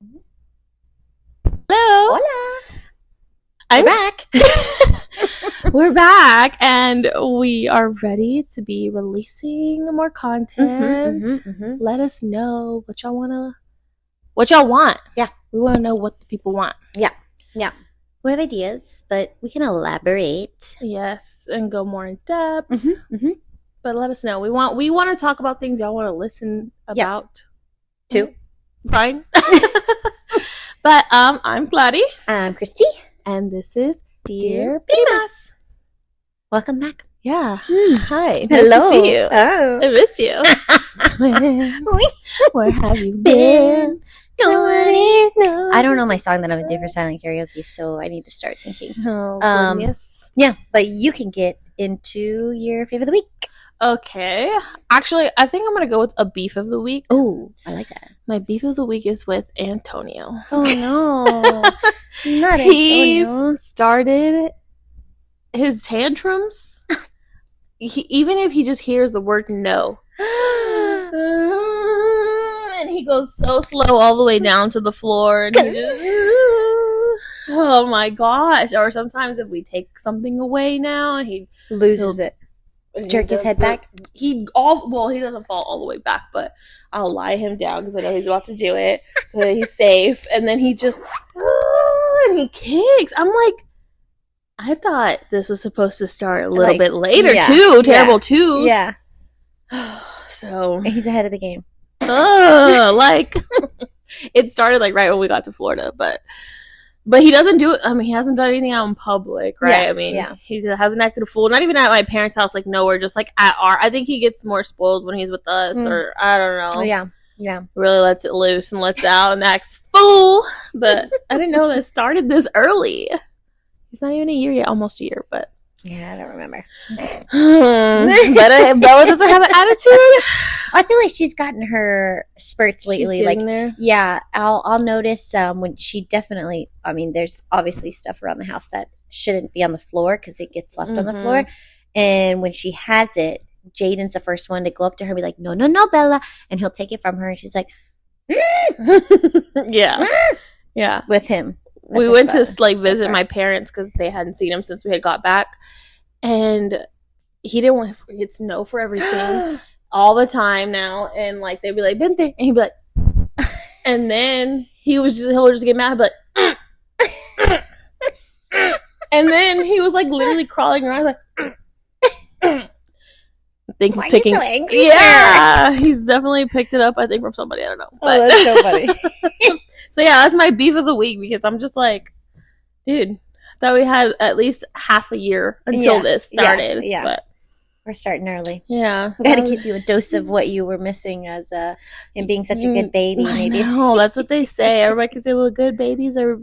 Hello. Hola. I'm We're back. We're back and we are ready to be releasing more content. Let us know what y'all want. Yeah. We want to know what the people want. Yeah. We have ideas, but we can elaborate. Yes, and go more in depth. Mm-hmm. But let us know. We want to talk about things y'all want to listen about. Too. Fine. But I'm Gladys. I'm Christy. And this is Dear Primas. Welcome back. Yeah. Hi. Nice Hello. to see you. Oh. I missed you. Twin, where have you been? Nobody knows. I don't know my song that I'm going to do for silent karaoke, so I need to start thinking. Oh, goodness. Yeah, but you can get into your fave of the week. Okay. Actually, I think I'm going to go with a beef of the week. Oh, I like that. My beef of the week is with Antonio. Oh, no. Not Antonio. He's started his tantrums. Even if he just hears the word no. And he goes so slow all the way down to the floor. And he just, oh my gosh. Or sometimes if we take something away now, he loses it. Jerk his head back. He doesn't fall all the way back, but I'll lie him down because I know he's about to do it, so that he's safe. And then he just and he kicks. I'm like, I thought this was supposed to start a little bit later too. Terrible too. Yeah. So he's ahead of the game. Like it started like right when we got to Florida, but he doesn't do it. I mean, he hasn't done anything out in public, right? I mean, he hasn't acted a fool. Not even at my parents' house, like nowhere, just like at our. I think he gets more spoiled when he's with us, or I don't know. Oh, yeah. Really lets it loose and lets out and acts fool. But I didn't know that it started this early. He's not even a year yet, almost a year, but. Yeah, I don't remember. But Bella doesn't have an attitude. I feel like she's gotten her spurts lately. She's getting there. Yeah, I'll notice when she definitely. I mean, there's obviously stuff around the house that shouldn't be on the floor because it gets left on the floor. And when she has it, Jaden's the first one to go up to her and be like, "No, no, no, Bella," and he'll take it from her, and she's like, yeah, with him. We went to visit my parents because they hadn't seen him since we had got back, and he didn't want to get no for everything all the time now. And like they'd be like Bente, and he'd be like, and then he'll just get mad, but and then he was like literally crawling around like. I think he's picking. Why are you so angry, yeah, he's definitely picked it up. I think from somebody. I don't know. But. Oh, that's so funny. So yeah, that's my beef of the week because I'm just like, dude, thought we had at least half a year until this started. Yeah. But we're starting early. Yeah, got to give you a dose of what you were missing as him being such a good baby. Maybe. No, that's what they say. Everybody can say, well, good babies or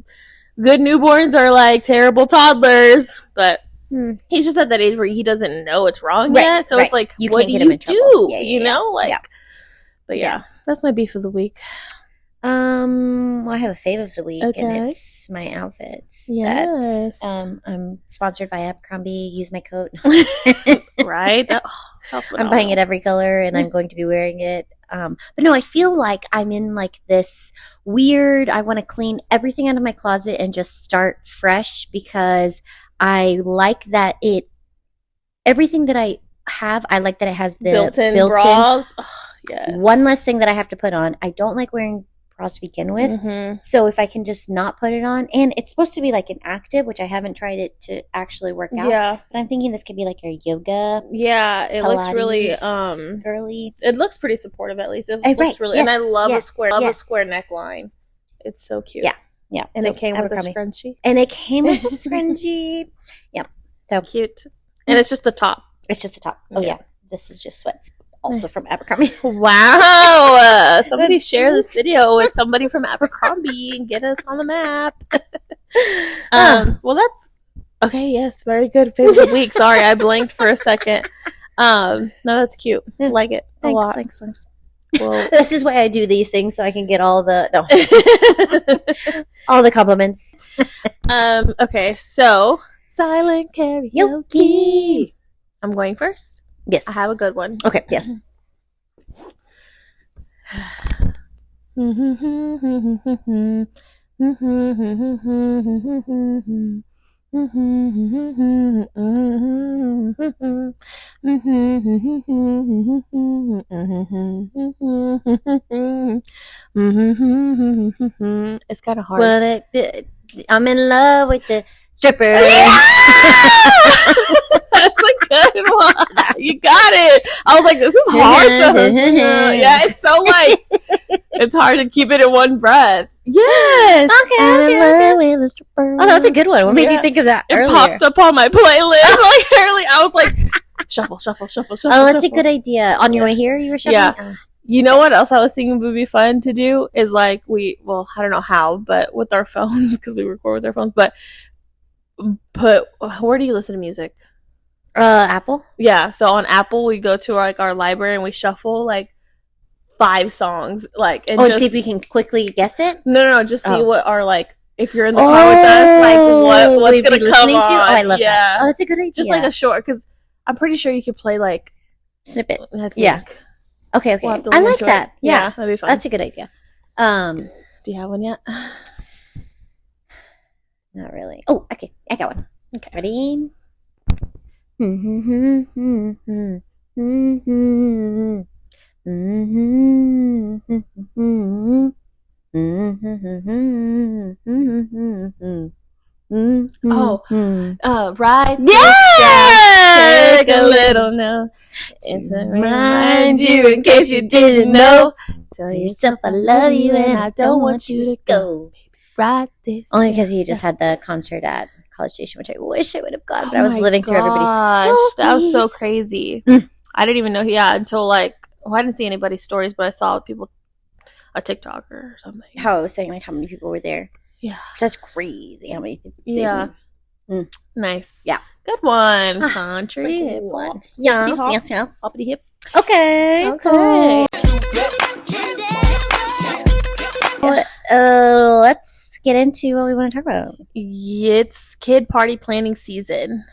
good newborns are like terrible toddlers, but. He's just at that age where he doesn't know it's wrong yet, so it's like, what do you do? You know, like, but yeah, that's my beef of the week. Well, I have a fave of the week, and it's my outfits. Yes. I'm sponsored by Abercrombie. Use my coat. Right. I'm buying it every color, and I'm going to be wearing it. But no, I feel like I'm in like this weird. I want to clean everything out of my closet and just start fresh because. I like that everything that I have, I like that it has the built-in bras. Oh, yes. One less thing that I have to put on. I don't like wearing bras to begin with. So if I can just not put it on, and it's supposed to be like an active, which I haven't tried it to actually work out. Yeah. But I'm thinking this could be like your yoga. Yeah, it Pilates, looks really girly. It looks pretty supportive at least. It looks really and I love a square neckline. It's so cute. Yeah, and so it came with a scrunchie. And it came with a scrunchie. Yeah, so cute. And it's just the top. It's just the top. Oh yeah, this is just sweats. Also from Abercrombie. Wow! Somebody share this video with somebody from Abercrombie and get us on the map. Well, that's okay. Yes, very good. Favorite week. Sorry, I blanked for a second. No, that's cute. I like it a lot. Thanks. Well, this is why I do these things so I can get all the all the compliments. Okay, so silent karaoke. I'm going first. Yes, I have a good one. Okay. Yes. It's kind of hard. I'm in love with the stripper. Yeah! That's a good one. You got it. I was like, this is hard to yeah, it's so like it's hard to keep it in one breath. Yes. Okay. Oh, that's a good one. What made you think of that earlier? It popped up on my playlist like early. I was like, shuffle. Oh, that's a good idea. On your way here, you were shuffling? Yeah. You know what else I was thinking would be fun to do is like I don't know how, but with our phones, because we record with our phones, but where do you listen to music? Apple? Yeah, so on Apple we go to our library and we shuffle like 5 songs and see if we can quickly guess it? No, just see what are like if you're in the car with us, like what's gonna come on. Oh, I love that. Oh, that's a good idea. Just like a short, because I'm pretty sure you could play like snippet. Yeah. Okay. We'll I like that. Yeah, that'd be fun. That's a good idea. Do you have one yet? Not really. Oh, okay. I got one. Okay. Ready? Right. Yeah! Take a little now. It's to remind you in case you didn't know. Tell yourself I love you and I don't want you to go. Ride this. Only because he just had the concert at College Station, which I wish I would have gone, but I was living through everybody's stories. That was so crazy. I didn't even know until I didn't see anybody's stories, but I saw people, a TikToker or something. How I was saying, like, how many people were there. Yeah. That's crazy how many people. Yeah. Nice. Yeah. Good one. Country hip one. Yes. Hoppity hip. Okay. Let's get into what we want to talk about. It's kid party planning season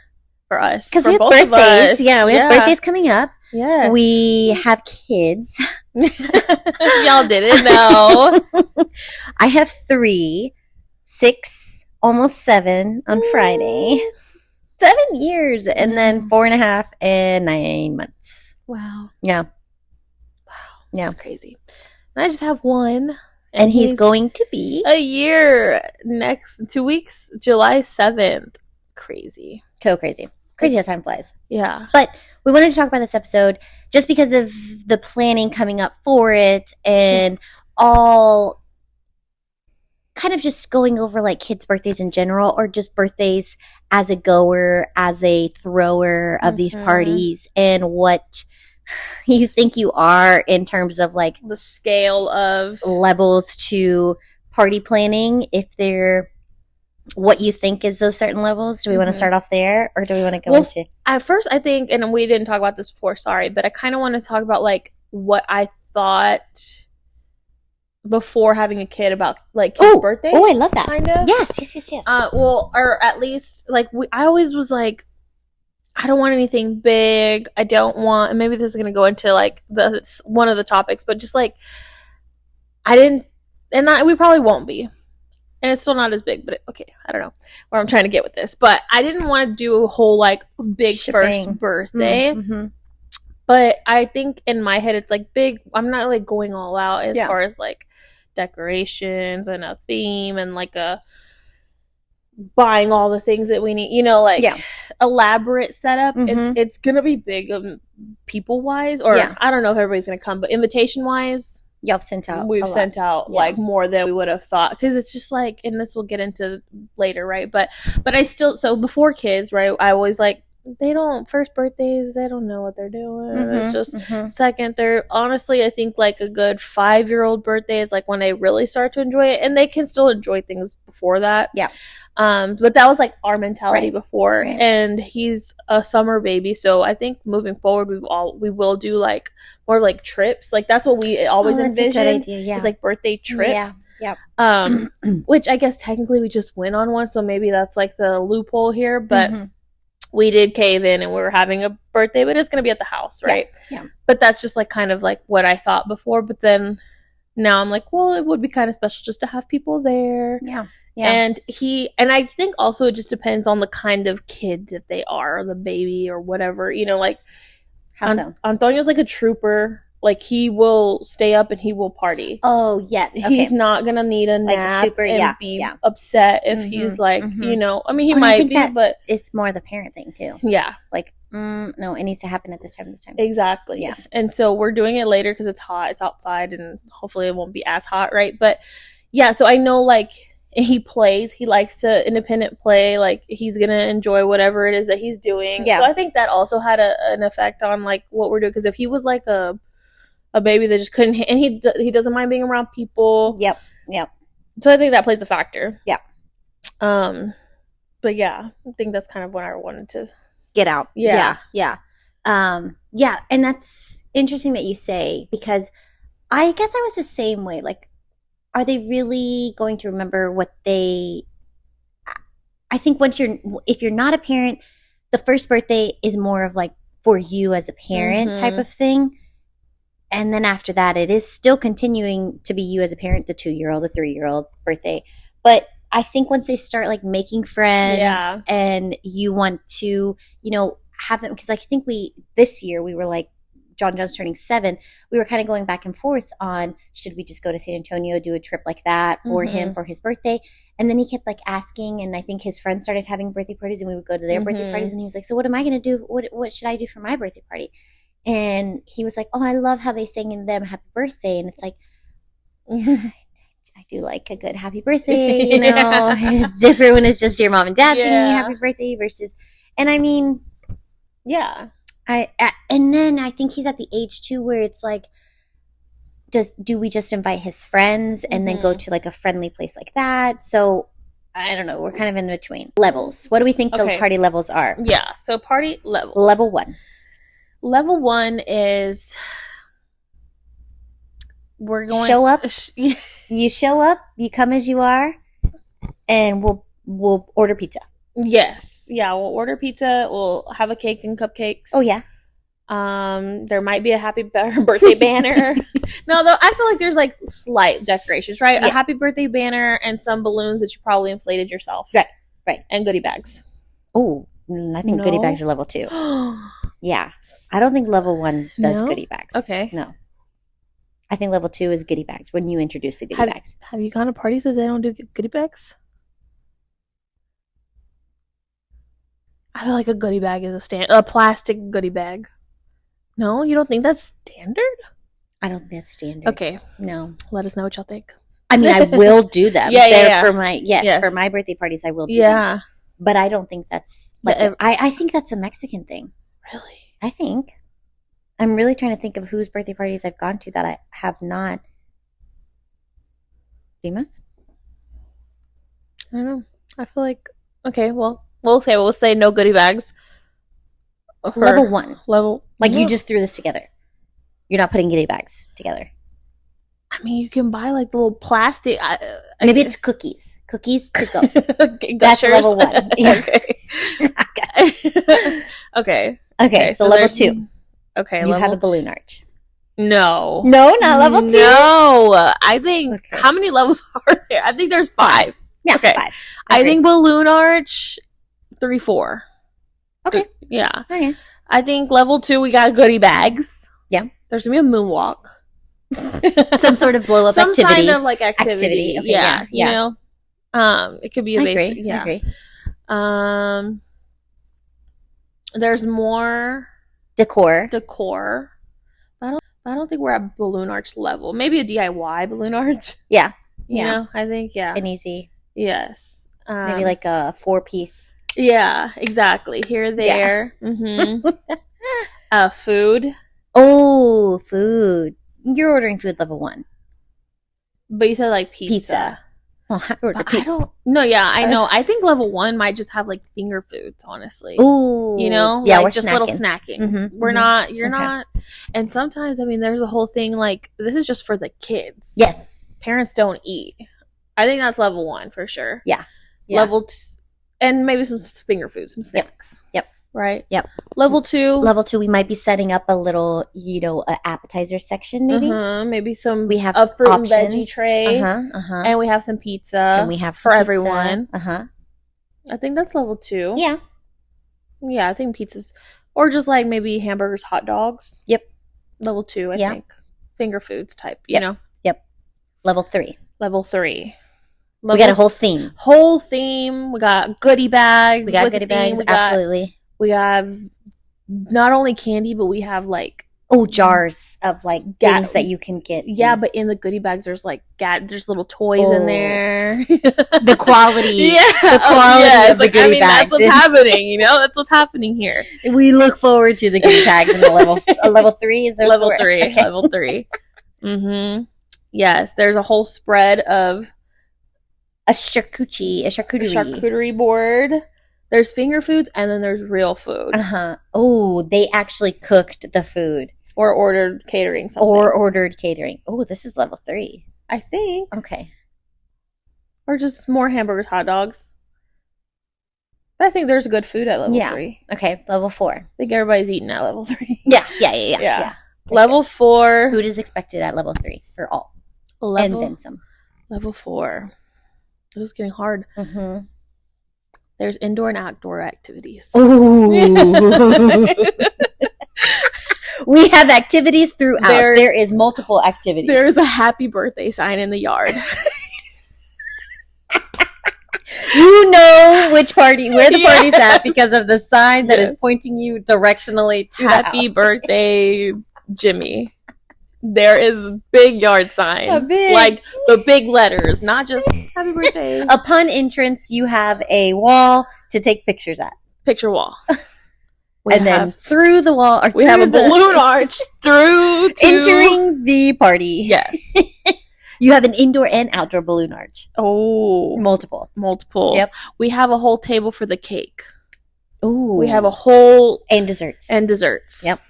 for us. Because we have birthdays. Yeah, we have birthdays coming up. Yeah. We have kids. Y'all didn't know. I have 3, 6, almost 7 on Friday. 7 years. And then 4.5 and 9 months. Wow. Yeah. Wow. Yeah. That's crazy. And I just have one. And he's going to be a year next 2 weeks, July 7th. Crazy. So crazy. Crazy how time flies. Yeah. But we wanted to talk about this episode just because of the planning coming up for it and all kind of just going over like kids' birthdays in general or just birthdays as a goer, as a thrower of these parties and what you think you are in terms of like the scale of levels to party planning, if they're what you think is those certain levels. Do we want to start off there or do we want to go into at first I think, and we didn't talk about this before, sorry, but I kind of want to talk about like what I thought before having a kid about like kids' birthdays. Oh, I love that. Kind of. Yes. Or at least like I always was like, I don't want anything big. I don't want, and maybe this is going to go into like one of the topics, but just like we probably won't be. And it's still not as big, but okay, I don't know where I'm trying to get with this. But I didn't want to do a whole like big first birthday. Mm-hmm. But I think in my head it's like big. I'm not like going all out as far as like decorations and a theme and like buying all the things that we need, elaborate setup. It's gonna be big people wise, or I don't know if everybody's gonna come, but invitation wise, we've sent out like more than we would have thought, because it's just like, and this we'll get into later, right? But I still, so before kids, right, I always like, first birthdays, they don't know what they're doing. It's just second, third. Honestly, I think like a good 5-year-old birthday is like when they really start to enjoy it, and they can still enjoy things before that. Yeah. But that was like our mentality before, and he's a summer baby, so I think moving forward we will do like more like trips. Like that's what we always envisioned. Is like birthday trips. Which I guess technically we just went on one, so maybe that's like the loophole here, but we did cave in and we were having a birthday, but it's going to be at the house, right? Yeah. But that's just like kind of like what I thought before. But then now I'm like, well, it would be kind of special just to have people there. Yeah. And I think also it just depends on the kind of kid that they are, or the baby or whatever, like how so? Antonio's like a trooper. Like, he will stay up and he will party. Oh, yes. Okay. He's not going to need a nap and be upset if he's like, I mean, he might be, but it's more the parent thing too. Yeah. Like, no, it needs to happen at this time. Exactly. Yeah. And so we're doing it later because it's hot. It's outside and hopefully it won't be as hot, right? But yeah, so I know, like, he plays. He likes to independent play. Like, he's going to enjoy whatever it is that he's doing. Yeah. So I think that also had an effect on, like, what we're doing. Because if he was like a baby that just couldn't, and he doesn't mind being around people. Yep. So I think that plays a factor. Yeah. But yeah, I think that's kind of what I wanted to get out. Yeah. Yeah. And that's interesting that you say, because I guess I was the same way. Like, are they really going to remember what I think if you're not a parent, the first birthday is more of like for you as a parent type of thing. And then after that, it is still continuing to be you as a parent, the 2-year-old, the 3-year-old birthday. But I think once they start like making friends and you want to, have them, because I think this year we were like, John's turning 7. We were kind of going back and forth on, should we just go to San Antonio, do a trip like that for him for his birthday? And then he kept like asking, and I think his friends started having birthday parties, and we would go to their birthday parties, and he was like, so what am I going to do? What should I do for my birthday party? And he was like, oh, I love how they sing in them happy birthday. And it's like, I do like a good happy birthday, It's different when it's just your mom and dad singing you happy birthday versus, and I mean, yeah. And then I think he's at the age too where it's like, do we just invite his friends and then go to like a friendly place like that? So I don't know. We're kind of in between levels. What do we think the party levels are? Yeah. So party levels. Level 1. Level 1 is we're going show up. You show up. You come as you are, and we'll order pizza. Yes. Yeah, we'll order pizza. We'll have a cake and cupcakes. Oh, yeah. There might be a happy birthday banner. No, though, I feel like there's like slight decorations, right? Yeah. A happy birthday banner and some balloons that you probably inflated yourself. Right. And goodie bags. Oh, I think goodie bags are level 2. Yeah. I don't think level 1 does goodie bags. Okay. No. I think level 2 is goodie bags when you introduce the goodie bags. Have you gone to parties that they don't do goodie bags? I feel like a goodie bag is a plastic goodie bag. No, you don't think that's standard? I don't think that's standard. Okay. No. Let us know what y'all think. I mean, I will do them. Yeah. For my birthday parties, I will do them. But I don't think that's like I think that's a Mexican thing. Really? I think. I'm really trying to think of whose birthday parties I've gone to that I have not. Primas? I don't know. I feel like we'll say no goodie bags. Level 1. Like you just threw this together. You're not putting goodie bags together. I mean, you can buy like the little plastic. Maybe it's cookies. Cookies to go. That's level 1. Yeah. Okay. So level 2. Okay. You have a balloon arch. No, not level 2. No, I think how many levels are there? I think there's 5. Yeah, okay. 5. I think balloon arch 3, 4. Okay. Yeah. Okay. I think level 2 we got goodie bags. Yeah. There's gonna be a moonwalk. Some sort of blow up activity. Some kind of like activity. Okay, yeah. You know? It could be a basic. I agree. There's more decor. I don't think we're at balloon arch level. Maybe a DIY balloon arch. Yeah. You know, I think an easy. Yes. Maybe like a 4-piece. Yeah, exactly. Here, there. Yeah. Mm-hmm. Food. Oh, food. You're ordering food level 1. But you said like pizza. Well, I ordered pizza. I know. I think level 1 might just have like finger foods, honestly. Ooh. You know? Yeah, like we're just snacking. Little snacking. We're not, you're not. And sometimes, I mean, there's a whole thing like, this is just for the kids. Yes. Parents don't eat. I think that's level 1 for sure. Yeah. Level 2, and maybe some finger food, some snacks. Yep. Right. Yep. Level 2. Level 2, we might be setting up a little, appetizer section, maybe. Maybe some we have a fruit options. and veggie tray. And we have some pizza. And we have some for pizza. everyone. I think that's level 2. Yeah. Yeah, I think pizzas. Or just like maybe hamburgers, hot dogs. Yep. Level 2, I think. Finger foods type, you know? Yep. Level 3. Level 3. We got a whole theme. We got goodie bags. We got goodie bags, absolutely. We have not only candy, but we have like jars of like things that you can get. Yeah, but in the goodie bags, there's like there's little toys in there. The quality, the quality of the goodie bags. That's what's happening. You know, that's what's happening here. We look forward to the goodie bags in the level 3. Is there level 3? Okay. Level 3. Yes, there's a whole spread of a charcuterie board. There's finger foods, and then there's real food. Oh, they actually cooked the food. Or ordered catering something. Oh, this is level 3. I think. Okay. Or just more hamburgers, hot dogs. But I think there's good food at level 3. Okay, level 4. I think everybody's eating at level 3. Yeah. Level 4. Food is expected at level 3 for all. And then some. Level 4. This is getting hard. There's indoor and outdoor activities. Ooh. We have activities throughout. There is multiple activities. There's a happy birthday sign in the yard. You know where the party's at because of the sign that is pointing you directionally to Happy birthday, Jimmy. There is a big yard sign. Like the big letters, not just happy birthday. Upon entrance, you have a wall to take pictures at. Picture wall. Then through the wall, we have a balloon arch through to entering the party. Yes. You have an indoor and outdoor balloon arch. Oh. Multiple. Yep. We have a whole table for the cake. Ooh. We have a whole... And desserts. Yep.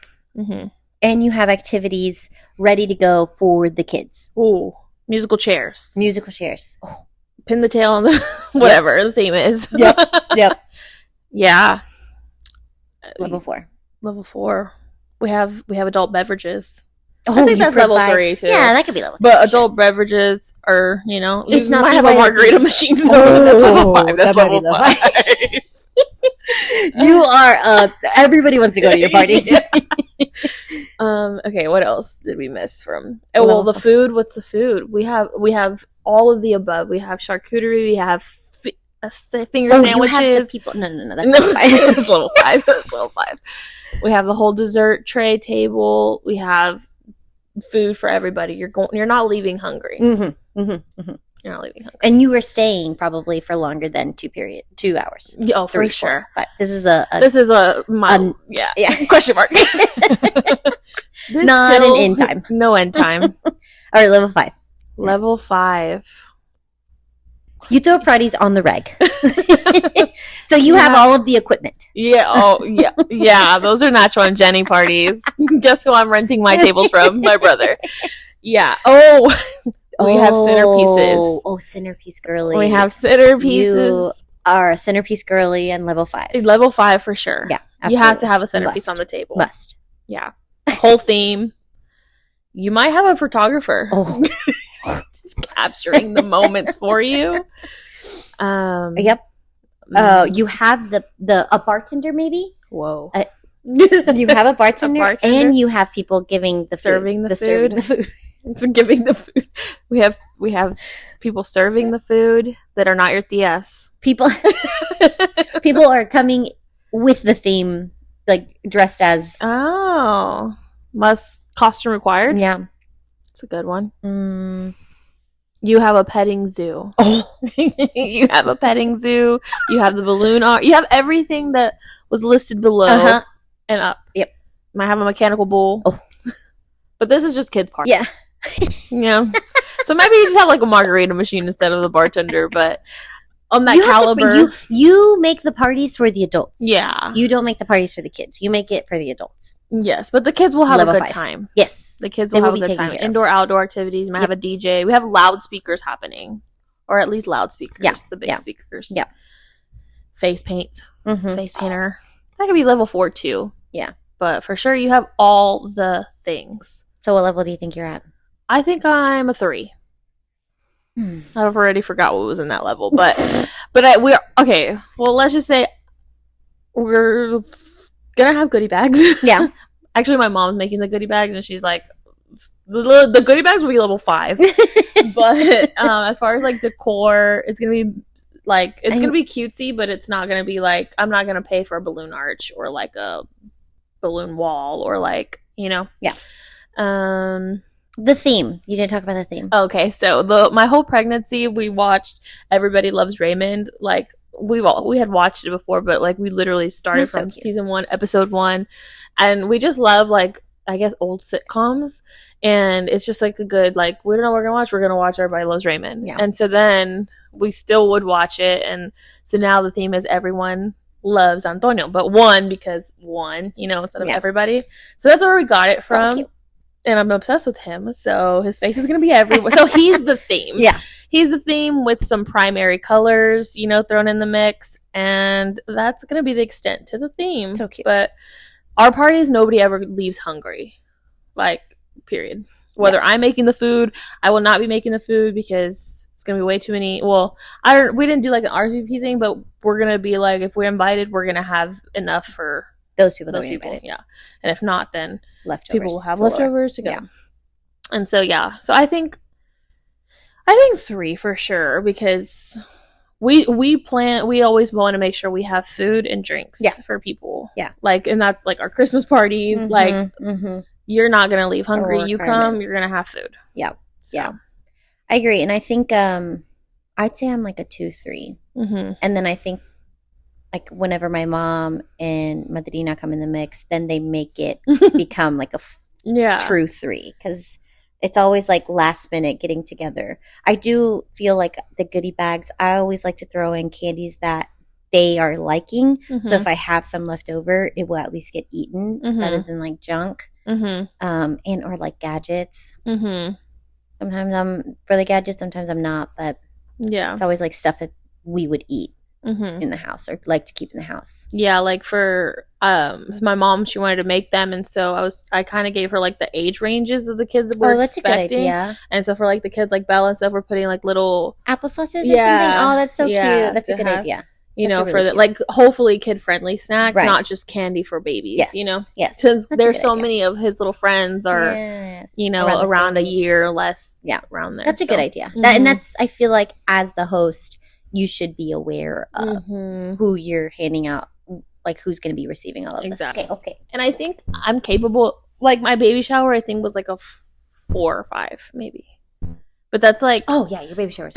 And you have activities ready to go for the kids. Ooh. Musical chairs. Oh. Pin the tail on the... whatever the theme is. Yep. Yeah. Level 4. We have adult beverages. Oh, I think that's level 3 too. Yeah, that could be level 3. But adult beverages are, it's not might have a margarita machine. That's level 5. That's level 5. You are everybody wants to go to your parties. Okay, what else did we miss from? Oh, well, the food. What's the food? We have all of the above. We have charcuterie. We have finger sandwiches. No, that's level 5. That's level 5. That's level 5. We have the whole dessert tray table. We have food for everybody. You're not leaving hungry. You're not leaving hungry. And you were staying probably for longer than 2 hours. Oh, for sure. But this is question mark. Not an end time. No end time. All right, level 5. Level 5. You throw parties on the reg. So you have all of the equipment. Yeah. Oh, yeah. Yeah. Those are Natural and Jenny parties. Guess who I'm renting my tables from? My brother. Yeah. Oh, we have centerpieces. Oh, centerpiece girly. We have centerpieces. You are a centerpiece girly and level 5. Level 5 for sure. Yeah. Absolutely. You have to have a centerpiece on the table. Must. Yeah. Whole theme. You might have a photographer. Oh. Just capturing the moments for you. Yep. You have a bartender maybe. Whoa. You have a bartender, and you have people giving serving the food. It's giving the food. We have people serving the food that are not your TS. People are coming with the theme, like dressed as. Oh, costume required. Yeah, it's a good one. You have a petting zoo. Oh, you have a petting zoo. You have the balloon art. You have everything that was listed below and up. Yep. You might have a mechanical bull. Oh, but this is just kids' party. Yeah. Yeah. So maybe you just have like a margarita machine instead of the bartender, but on that caliber. You make the parties for the adults. Yeah. You don't make the parties for the kids. You make it for the adults. Yes, but the kids will have a good time. Yes. The kids will have a good time. Indoor, outdoor activities. You might have a DJ. We have loudspeakers happening. Or at least loudspeakers. Yeah. The big speakers. Yeah. Face paint. Face painter. That could be level 4 too. Yeah. But for sure, you have all the things. So what level do you think you're at? I think I'm a 3. I've already forgot what was in that level, but we're okay. Well, let's just say we're gonna have goodie bags. Yeah. Actually, my mom's making the goodie bags, and she's like, the goodie bags will be level 5. But as far as like decor, it's gonna be like gonna be cutesy, but it's not gonna be like I'm not gonna pay for a balloon arch or like a balloon wall or like Yeah. The theme. You didn't talk about the theme. Okay, so my whole pregnancy, we watched Everybody Loves Raymond. Like we had watched it before, but like we literally started from season 1, episode 1, and we just love like I guess old sitcoms, and it's just like a good like we don't know what we're gonna watch Everybody Loves Raymond, and so then we still would watch it, and so now the theme is everyone loves Antonio, but because instead of everybody. So that's where we got it from. So and I'm obsessed with him, so his face is going to be everywhere. So he's the theme. Yeah. He's the theme with some primary colors, thrown in the mix, and that's going to be the extent to the theme. So cute. But our parties, nobody ever leaves hungry. Like, period. Whether I'm making the food, I will not be making the food because it's going to be way too many. Well, we didn't do like an RSVP thing, but we're going to be like, if we're invited, we're going to have enough for those people that we invited. Yeah. And if not, then leftovers. People will have leftovers to go. Yeah. And so, So I think 3 for sure, because we always want to make sure we have food and drinks for people. Yeah. Like, and that's like our Christmas parties. Mm-hmm, like, you're not going to leave hungry. You come, you're going to have food. Yeah. So. Yeah. I agree. And I think, I'd say I'm like a 2-3. Mm-hmm. And then I think, like whenever my mom and Madrina come in the mix, then they make it become like a true 3, because it's always like last minute getting together. I do feel like the goodie bags, I always like to throw in candies that they are liking. Mm-hmm. So if I have some left over, it will at least get eaten rather than like junk. Mm-hmm. And or like gadgets. Mm-hmm. Sometimes I'm for the gadgets, sometimes I'm not, but it's always like stuff that we would eat. Mm-hmm. In the house, or like to keep in the house. Yeah, like for my mom, she wanted to make them, and so I kind of gave her like the age ranges of the kids that we're expecting. A good idea. And so for like the kids like Bella and stuff, we're putting like little applesauces or something. Oh, that's so cute. That's a good idea. Really for the like hopefully kid friendly snacks, not just candy for babies. Yes, yes. Since there's so many of his little friends are around a year or less. Yeah, around there. That's a good idea. Mm-hmm. And that's I feel like as the host, you should be aware of who you're handing out, like who's going to be receiving all of this. Okay. And I think I'm capable, like my baby shower, I think was like a 4 or 5, maybe. But that's like... Oh, yeah, your baby shower.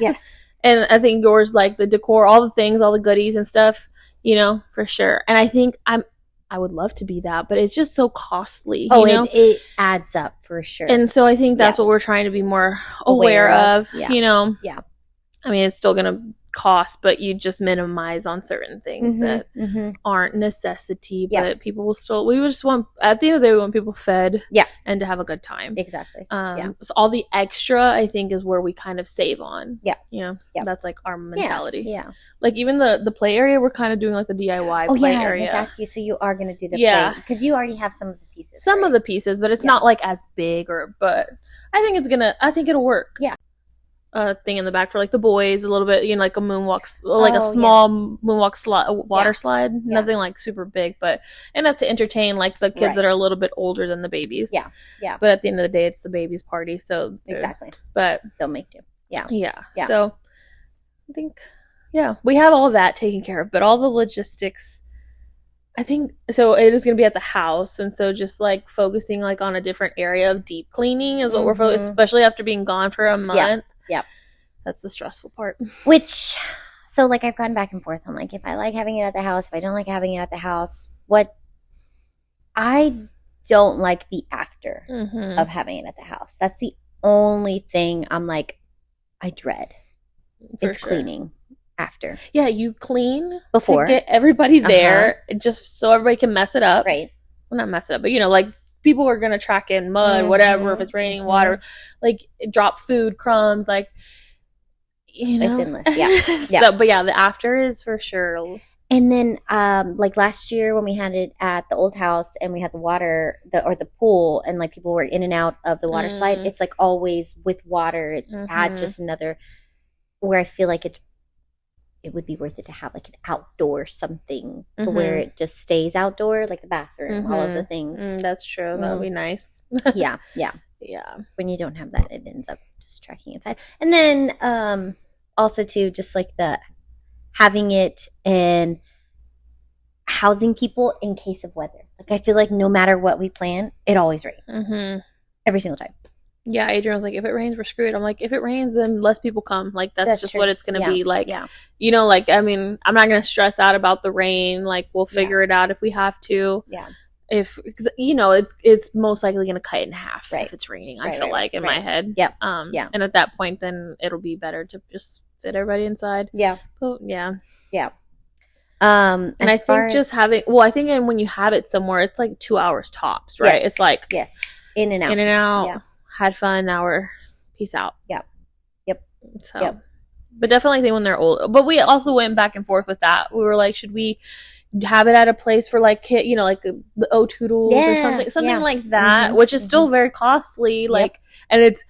Yes. And I think yours, like the decor, all the things, all the goodies and stuff, for sure. And I think I would love to be that, but it's just so costly. It adds up for sure. And so I think that's what we're trying to be more aware of. Yeah. Yeah. I mean, it's still going to cost, but you just minimize on certain things that aren't necessity, but people will we just want, at the end of the day, we want people fed and to have a good time. Exactly. So all the extra, I think, is where we kind of save on. Yeah. That's like our mentality. Yeah. Like even the play area, we're kind of doing like the DIY play area. Let's ask you, so you are going to do the play, because you already have some of the pieces. Some of the pieces, but it's not like as big but I think it'll work. Yeah. Thing in the back for like the boys, a little bit, like a moonwalk, like a small moonwalk slide, water slide, nothing like super big, but enough to entertain like the kids that are a little bit older than the babies. Yeah. But at the end of the day, it's the baby's party, so exactly. But they'll make do. Yeah. So I think we have all that taken care of, but all the logistics, I think, so it is going to be at the house, and so just like focusing like on a different area of deep cleaning is what we're focused, especially after being gone for a month. Yeah. That's the stressful part. So like I've gone back and forth on like if I like having it at the house, if I don't like having it at the house. What I don't like the after of having it at the house. That's the only thing I'm like, I dread. It's cleaning after. Yeah, you clean before to get everybody there, just so everybody can mess it up. Right. Well, not mess it up, but like people are gonna track in mud, whatever. If it's raining, water, like drop food crumbs, like it's endless. Yeah. So, but the after is for sure. And then, like last year when we had it at the old house and we had the water, the pool, and like people were in and out of the water slide, it's like always with water. It adds just another where I feel like it would be worth it to have like an outdoor something to where it just stays outdoor, like the bathroom, all of the things. That's true. That would be nice. Yeah. Yeah. When you don't have that, it ends up just tracking inside. And then also too, just like the having it and housing people in case of weather. Like I feel like no matter what we plan, it always rains. Every single time. Yeah, Adrian was like, if it rains, we're screwed. I'm like, if it rains, then less people come. Like, that's just true. What it's going to be. Like, you know, like, I mean, I'm not going to stress out about the rain. Like, we'll figure it out if we have to. Yeah. Cause, you know, it's most likely going to cut it in half if it's raining, I feel like, in my head. Yep. And at that point, then it'll be better to just fit everybody inside. Yeah. But, yeah. Yeah. And I think just having, I think when you have it somewhere, it's like 2 hours tops, right? It's like, in and out. Yeah. Had fun, now we're peace out. Yep. So, but definitely think when they're old. But we also went back and forth with that. We were like, should we have it at a place for like kid, you know, like the O'Toodles or something like that, which is still very costly. Like, and it's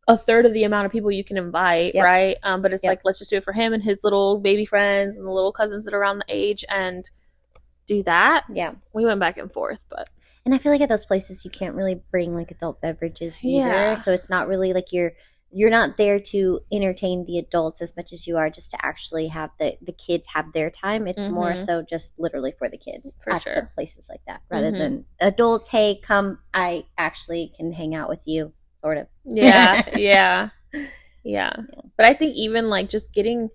a third of the amount of people you can invite, right? But it's like, let's just do it for him and his little baby friends and the little cousins that are around the age and do that. Yeah, we went back and forth, but. And I feel like at those places you can't really bring like adult beverages either. So it's not really like you're not there to entertain the adults as much as you are just to actually have the kids have their time. It's more so just literally for the kids for sure. Places like that rather than adults. Hey, come! I actually can hang out with you, sort of. Yeah. But I think even like just getting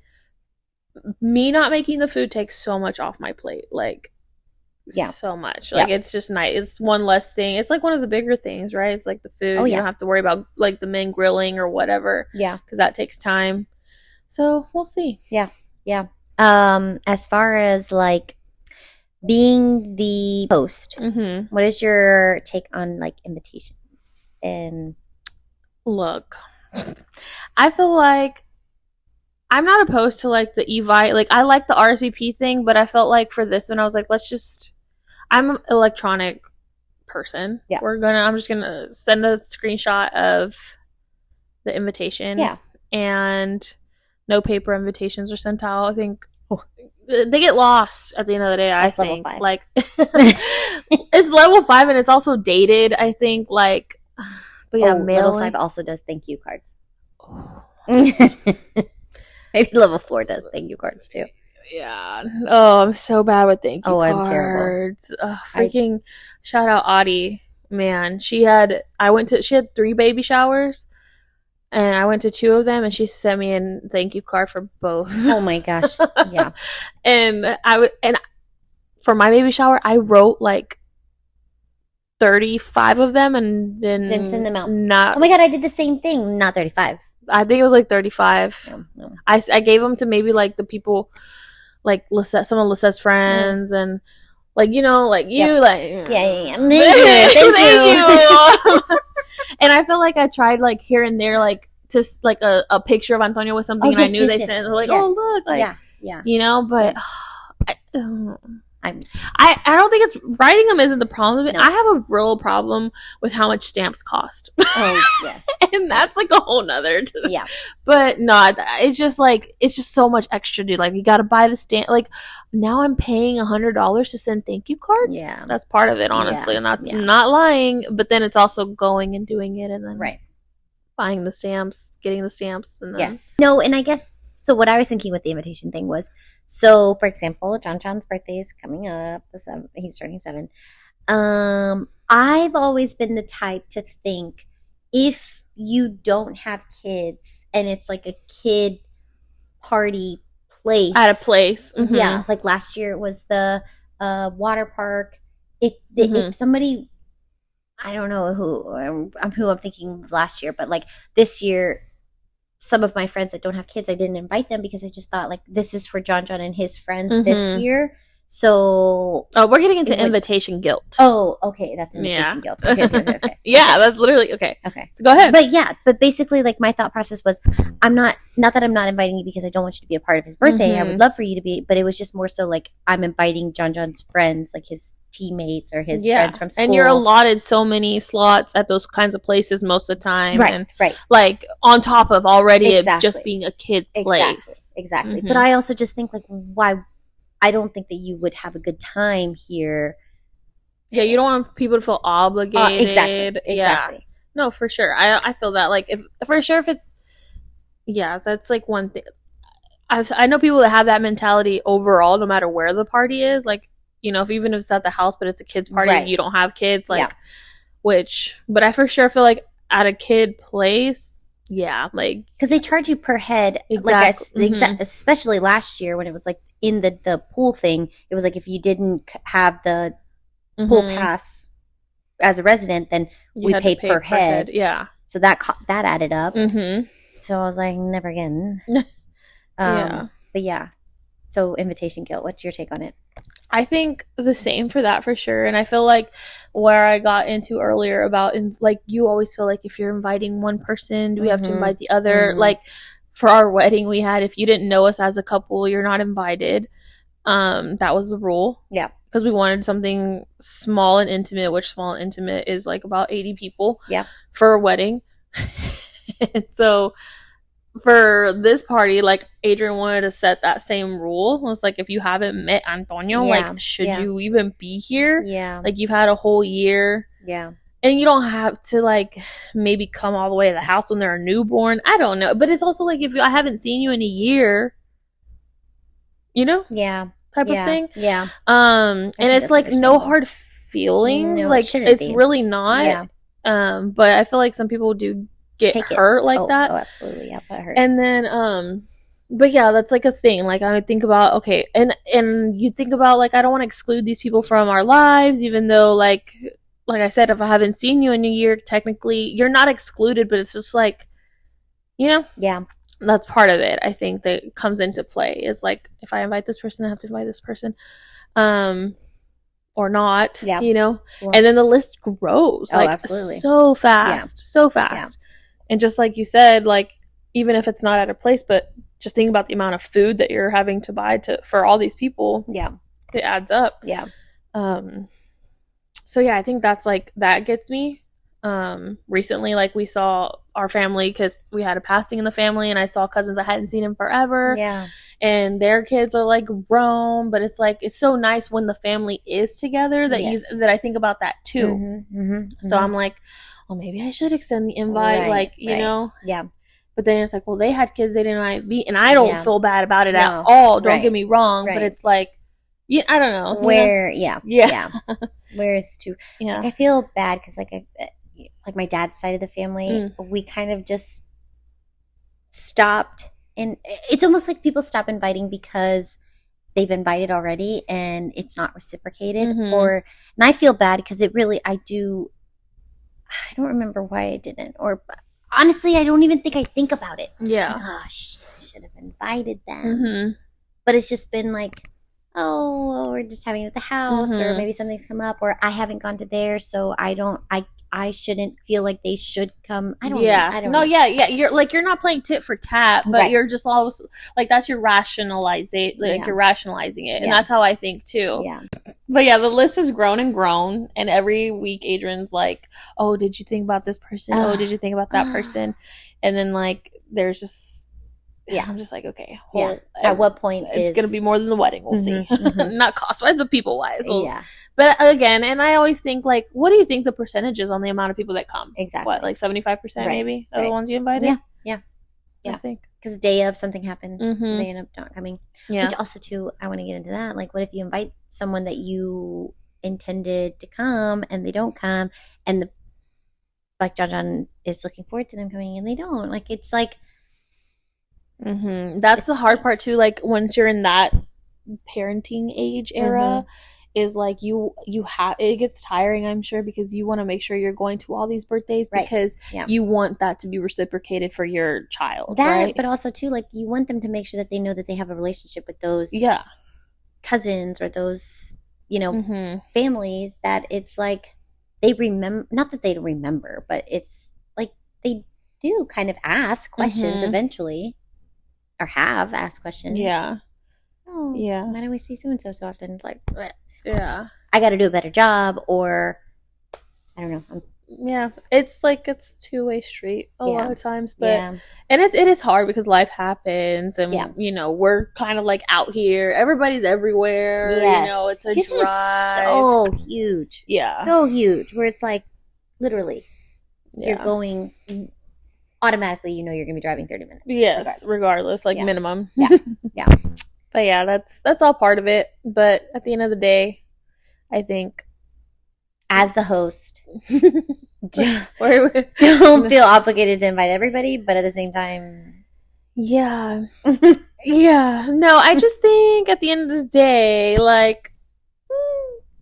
me not making the food takes so much off my plate. Like. So much. Like it's just nice. It's one less thing. It's like one of the bigger things, right? It's like the food. You don't have to worry about like the men grilling or whatever. Yeah. Because that takes time. So we'll see. Yeah. As far as like being the host, what is your take on like invitations? And look, I feel like I'm not opposed to like the Evite. Like I like the RSVP thing, but I felt like for this one, I was like, I'm an electronic person. Yeah. I'm just gonna send a screenshot of the invitation. Yeah. And no paper invitations are sent out. I think they get lost at the end of the day. I think level 5. Like it's level 5 and it's also dated. I think like, but yeah, level 5 also does thank you cards. Maybe level 4 does thank you cards too. Yeah. Oh, I'm so bad with thank you cards. I'm terrible. Freaking shout out Audie. Man, she had 3 baby showers and I went to 2 of them and she sent me a thank you card for both. Oh my gosh. Yeah. and for my baby shower, I wrote like 35 of them and then didn't send them out. Oh my god, I did the same thing. Not 35. I think it was like 35. No. I gave them to maybe like the people like Lisette, some of Lisette's friends and like, you know, like you like yeah. Thank you. And I feel like I tried like here and there like just like a picture of Antonio with something and I knew they sent like oh look like you know, but I don't think it's writing them isn't the problem. No. I have a real problem with how much stamps cost. Oh yes. And that's like a whole nother but no, it's just so much extra, dude. Like you gotta buy the stamp. Like now I'm paying $100 to send thank you cards. Yeah, that's part of it, honestly. I'm not lying, but then it's also going and doing it and then buying the stamps, getting the stamps, and then no. And I guess so. What I was thinking with the invitation thing was, so for example, John's birthday is coming up. He's turning 7. I've always been the type to think if you don't have kids and it's like a kid party place at a place, yeah, like last year it was the water park. If somebody, I don't know who I'm thinking last year, but like this year, some of my friends that don't have kids, I didn't invite them because I just thought like this is for John and his friends this year. So we're getting into invitation guilt. Oh, okay, that's invitation guilt. Okay. Yeah, that's literally okay. Okay, so go ahead. But basically, like, my thought process was, I'm not that I'm not inviting you because I don't want you to be a part of his birthday. I would love for you to be, but it was just more so like I'm inviting John's friends, like his teammates or his friends from school. And you're allotted so many slots at those kinds of places most of the time. Right. Like on top of already it just being a kid place. Exactly. But I also just think, like, why? I don't think that you would have a good time here. Yeah, you don't want people to feel obligated. Exactly. Yeah. No, for sure. I feel that. Like, if it's... Yeah, that's, like, one thing. I know people that have that mentality overall, no matter where the party is. Like, you know, even if it's at the house, but it's a kid's party and you don't have kids. Like, But I for sure feel like at a kid place... Yeah, like... Because they charge you per head. Exactly. Like, especially last year when it was, like, in the pool thing, it was like if you didn't have the pool pass as a resident, then we paid per head. Yeah. So that added up. So I was like, never again. But yeah. So invitation guilt, what's your take on it? I think the same for that, for sure. And I feel like where I got into earlier about, like, you always feel like if you're inviting one person, do we have to invite the other? Like, for our wedding we had, if you didn't know us as a couple, you're not invited. That was the rule. Yeah. Because we wanted something small and intimate, which small and intimate is like about 80 people. Yeah. For a wedding. And so for this party, like, Adrian wanted to set that same rule. It was like, if you haven't met Antonio, like, should you even be here? Yeah. Like, you've had a whole year. Yeah. And you don't have to, like, maybe come all the way to the house when they're a newborn. I don't know. But it's also like, if I haven't seen you in a year, you know? Yeah. Type of thing. Yeah. And it's like no hard feelings. No, like, it's really not. Yeah. But I feel like some people do get hurt like that. Oh, absolutely. Yeah, that hurt. And then, but yeah, that's like a thing. Like, I would think about, okay, and you think about, like, I don't want to exclude these people from our lives, even though, like I said, if I haven't seen you in a year, technically you're not excluded, but it's just like, you know? Yeah. That's part of it, I think, that comes into play, is like, if I invite this person, I have to invite this person, or not, you know? Well, and then the list grows, like, absolutely. So fast. And just like you said, like, even if it's not at a place, but just think about the amount of food that you're having to buy for all these people. Yeah. It adds up. Yeah. So yeah, I think that's, like, that gets me. Recently, like, we saw our family, because we had a passing in the family, and I saw cousins I hadn't seen in forever. Yeah. And their kids are, like, grown, but it's like, it's so nice when the family is together that that I think about that too. So I'm like, well, maybe I should extend the invite, you know? Yeah. But then it's like, well, they had kids they didn't invite me, and I don't feel bad about it at all. Don't get me wrong, but it's like, yeah, I don't know. Whereas too, like, I feel bad because, like my dad's side of the family, we kind of just stopped, and it's almost like people stop inviting because they've invited already and it's not reciprocated. And I feel bad because I don't remember why I didn't, or honestly, I don't even think I think about it. Yeah. Gosh, I should have invited them. But it's just been like, oh, well, we're just having it at the house, or maybe something's come up, or I haven't gone to theirs, so I shouldn't feel like they should come. I don't know. You're not playing tit for tat, but you're just always like, that's your rationalizing, you're rationalizing it. And that's how I think too. Yeah. But yeah, the list has grown and grown, and every week Adrian's like, oh, did you think about this person? Oh, did you think about that person? And then, like, there's just, I'm just like, okay. At what point it's going to be more than the wedding? We'll see. Not cost-wise, but people-wise. But again, and I always think, like, what do you think the percentage is on the amount of people that come? Exactly. What, like 75% maybe of the ones you invited? Yeah. I think. Because the day of something happens, they end up not coming. Yeah. Which also, too, I want to get into that. Like, what if you invite someone that you intended to come and they don't come, and like John is looking forward to them coming and they don't? Like, it's like... That's the hard part too. Like, once you're in that parenting age era, is like you have, it gets tiring, I'm sure, because you want to make sure you're going to all these birthdays because you want that to be reciprocated for your child. Right? But also too, like, you want them to make sure that they know that they have a relationship with those cousins or those, families that it's like they remember, not that they remember, but it's like they do kind of ask questions eventually, or have asked questions. Yeah. Oh, yeah. Why don't we see so and so often? It's like, bleh. Yeah. I got to do a better job, or I don't know. It's like it's a two-way street a lot of times, but and it is hard because life happens, and we're kind of like out here. Everybody's everywhere. Yes. It's a Houston drive. Is so huge. Yeah, so huge. Where it's like literally, you're going automatically. You're going to be driving 30 minutes. Yes, regardless like minimum. Yeah, yeah. But yeah, that's all part of it. But at the end of the day, I think, as the host, don't feel obligated to invite everybody, but at the same time, yeah. No, I just think at the end of the day, like,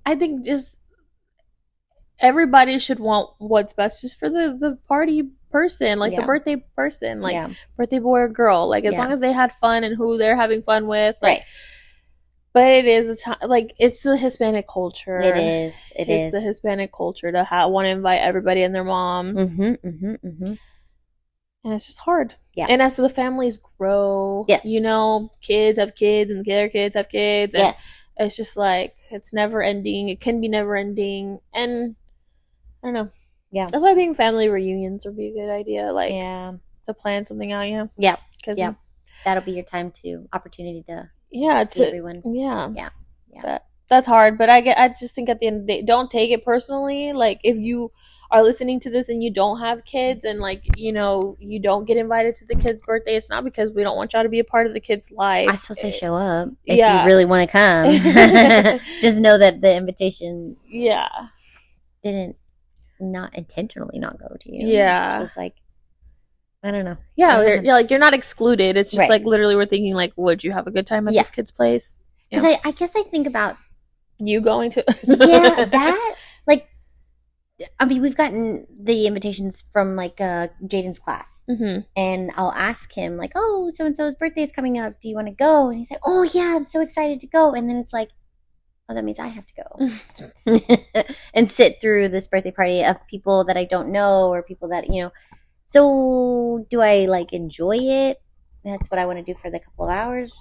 I think just everybody should want what's best just for the party person, like the birthday person, like birthday boy or girl, like as long as they had fun and who they're having fun with, like. But it is a time, like, it's the Hispanic culture. It is. It's the Hispanic culture to want to invite everybody and their mom. And it's just hard. Yeah. And as the families grow, kids have kids and their kids have kids. And it's just like, it's never ending. It can be never ending. And I don't know. Yeah. That's why I think family reunions would be a good idea. Like, to plan something out, Yeah. Because that'll be your opportunity to. To everyone. That's hard, but I just think at the end of the day, don't take it personally. Like, if you are listening to this and you don't have kids and like you don't get invited to the kid's birthday, it's not because we don't want y'all to be a part of the kid's life. I still say show up if you really want to come. Just know that the invitation didn't not intentionally not go to you. It just was like, I don't know. Like, you're not excluded. It's just like literally we're thinking like, would you have a good time at this kid's place? Because I guess I think about you going to that, like, I mean, we've gotten the invitations from like Jaden's class, and I'll ask him like, oh, so and so's birthday is coming up, do you want to go? And he's like, oh yeah, I'm so excited to go. And then it's like, oh, that means I have to go and sit through this birthday party of people that I don't know, or people that So do I like enjoy it? That's what I want to do for the couple of hours.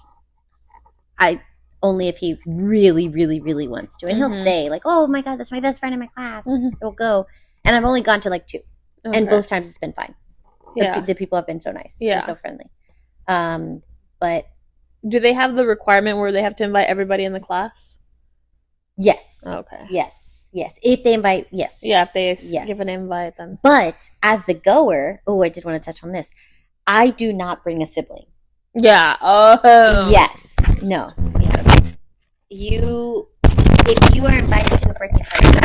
Only if he really, really, really wants to. And he'll say like, oh my God, that's my best friend in my class. We'll go. And I've only gone to like 2. And both times it's been fine. The people have been so nice and so friendly. But do they have the requirement where they have to invite everybody in the class? Yes. Okay. Yes. If they invite, yes. Yeah, if they give an invite, then. But as the goer, I did want to touch on this. I do not bring a sibling. Yeah. Oh. Yes. No. Yeah. If you are invited to a birthday party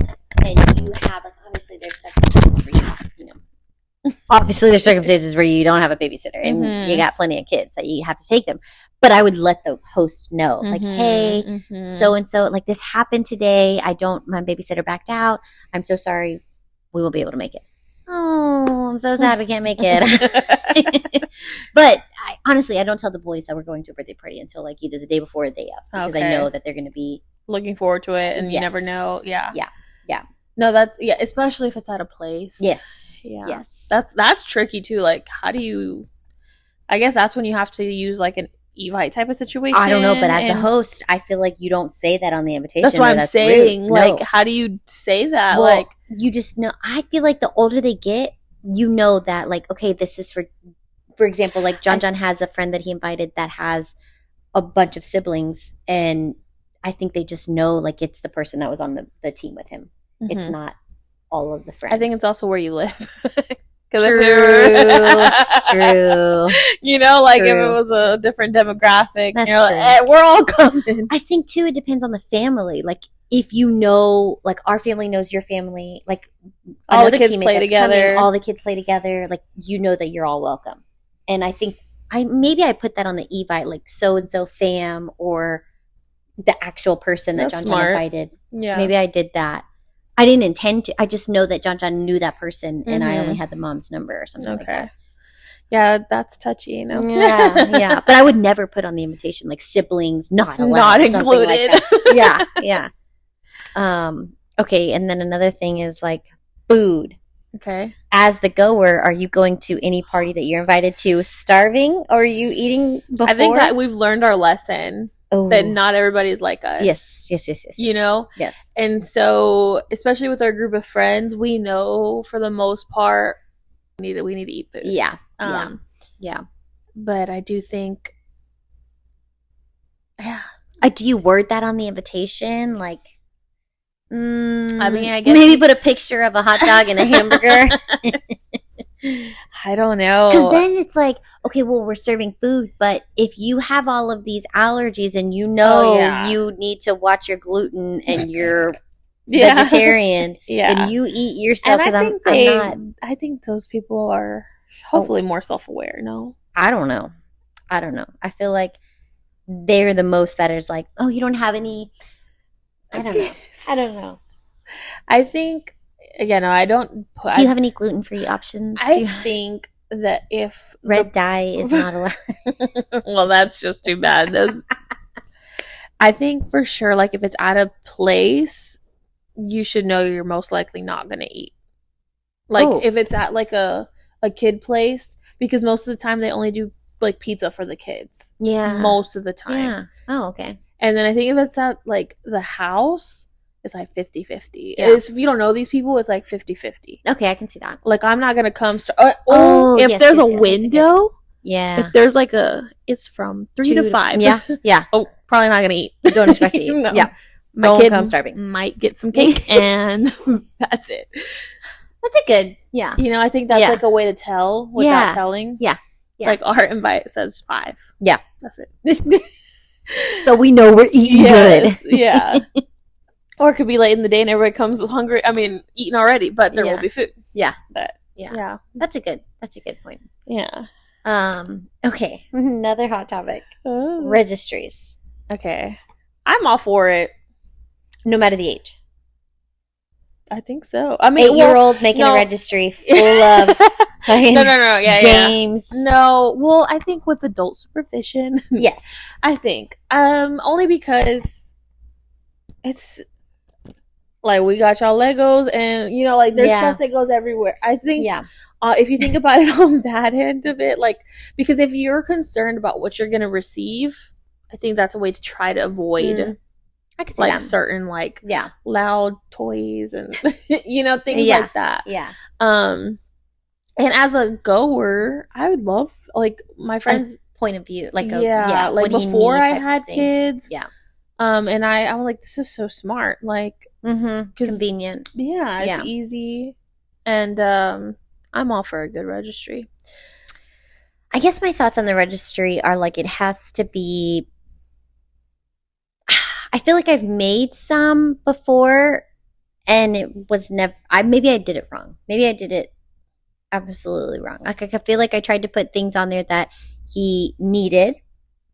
and you have, like, obviously there's circumstances where you don't have a babysitter and you got plenty of kids that you have to take them. But I would let the host know, like, hey, so-and-so, like, this happened today. My babysitter backed out. I'm so sorry. We won't be able to make it. Oh, I'm so sad we can't make it. But honestly, I don't tell the boys that we're going to a birthday party until like either the day before or the day of, because I know that they're going to be looking forward to it, and you never know. Yeah. No, especially if it's at a place. Yes. Yeah. Yes. That's tricky too. Like, how do you? I guess that's when you have to use like an Evite type of situation. I don't know, but as the host, I feel like you don't say that on the invitation. That's what I'm saying. Like, how do you say that? Well, like, you just know. I feel like the older they get, that, like, okay, this is for example, like John has a friend that he invited that has a bunch of siblings, and I think they just know, like, it's the person that was on the team with him. It's not all of the friends. I think it's also where you live. True. Like, if it was a different demographic, like, hey, we're all coming. I think too, it depends on the family. Like, if like our family knows your family, like all the kids play together. All the kids play together. Like, that you're all welcome. And I think I put that on the Evite, like so and so fam, or the actual person that John invited. Yeah, maybe I did that. I didn't intend to. I just know that John knew that person, and I only had the mom's number or something like that. Yeah, that's touchy, you know. Yeah. But I would never put on the invitation like siblings not allowed, not included. Like that. Yeah. Okay, and then another thing is like food. Okay. As the goer, are you going to any party that you're invited to starving, or are you eating before? I think that we've learned our lesson. That not everybody's like us. Yes. You know? Yes. And so, especially with our group of friends, we know for the most part we need to eat food. Yeah. But I do think, do you word that on the invitation? Like, I mean, I guess maybe put a picture of a hot dog and a hamburger. I don't know. Because then it's like, okay, well, we're serving food, but if you have all of these allergies and you need to watch your gluten and you're vegetarian, and you eat yourself. Because I think those people are hopefully more self-aware. No, I don't know. I feel like they're the most that is like, oh, you don't have any. I don't know. I think. Again, I don't. Do you have any gluten-free options? I think that if red dye is not allowed. Well, that's just too bad. I think for sure, like if it's at a place, you should know you're most likely not going to eat. Like if it's at like a kid place, because most of the time they only do like pizza for the kids. Yeah. Most of the time. Yeah. Oh, okay. And then I think if it's at like the house, it's like 50-50. Yeah. If you don't know these people, it's like 50-50. Okay, I can see that. Like I'm not gonna come if there's a window. Yeah. If there's like it's from 3 to 5. Yeah. Oh, probably not gonna eat. Don't expect to eat. No. Yeah. My kid come starving. Might get some cake and that's it. That's a good. Yeah. You know, I think that's like a way to tell without telling. Yeah. Like our invite says 5. Yeah. That's it. So we know we're eating good. Yeah. Or it could be late in the day and everybody comes hungry. I mean, eating already, but there will be food. Yeah. But yeah. That's a good point. Yeah. Okay. Another hot topic. Registries. Okay. I'm all for it. No matter the age. I think so. I mean, 8-year-old making a registry full of no. Yeah, games. Yeah. No. Well, I think with adult supervision. Yes. I think. Only because it's like we got y'all Legos and you know like there's stuff that goes everywhere. I think if you think about it on that end of it, like because if you're concerned about what you're gonna receive, I think that's a way to try to avoid I could see like that. certain like loud toys and you know things like that. Yeah. And as a goer, I would love like my friends' point of view, like like before I had kids. Yeah. And I'm like, this is so smart, like, convenient. Yeah, it's easy, and I'm all for a good registry. I guess my thoughts on the registry are like it has to be. I feel like I've made some before, and it was never. Maybe I did it wrong. Maybe I did it absolutely wrong. Like I feel like I tried to put things on there that he needed.